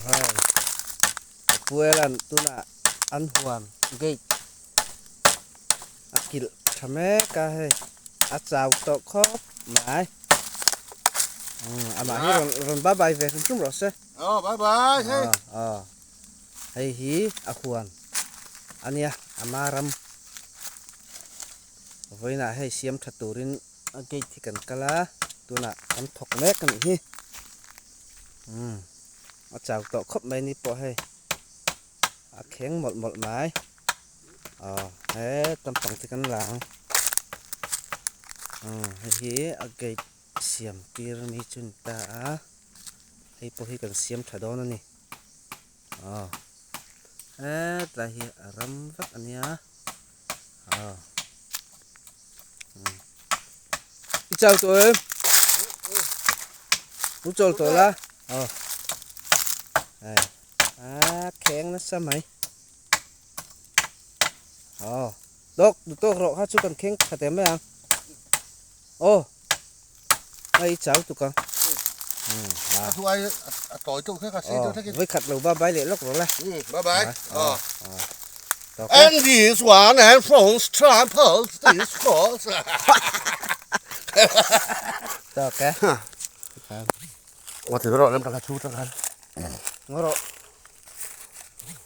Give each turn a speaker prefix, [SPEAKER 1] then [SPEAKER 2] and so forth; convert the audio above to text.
[SPEAKER 1] ให้ป่วยแล้วตุน่ะอันห่วงเกยอักกิลทำแม่กะให้อัดสาวตกครบหมายมาให้รอนบ้าใบเวคุณชุ่มรสเซ่
[SPEAKER 2] บายบายเฮ้ย
[SPEAKER 1] ให้หีอักห่วงอันเนี้ยอามารำไว้น่ะให้เสียมถัดตูรินเกยที่กันกะละตุน่ะอันถกแม่กันอีเอาจากต่อครบใบนี้ปล่อยให้แข็งหมดไม้เฮ้ตำปังที่กันหลังให้เหี้ยเกยเสียมปีรมีจุนตาให้พวกที่กันเสียมถัดโดนนี่ตาเหี้ยรำวักอันเนี้ยอีเจ้าตัวรู้จักตัวละแข็งนะสมัยดอกดูตัวเราฮัชุกันแข็งขัดเต็มไหมยังไอ้เจ้าตัวกัน
[SPEAKER 2] ถวยต่อยจุกแค่กระสีจุกแค่กิน
[SPEAKER 1] ไว้ขัดเราบ้าใบเล็กหรอกเลย
[SPEAKER 2] บายบาย And this one and France tramples this cross
[SPEAKER 1] ต่อแก
[SPEAKER 2] ว่าถือเราเริ่มกระชู้แล้วกัน
[SPEAKER 1] งอเรา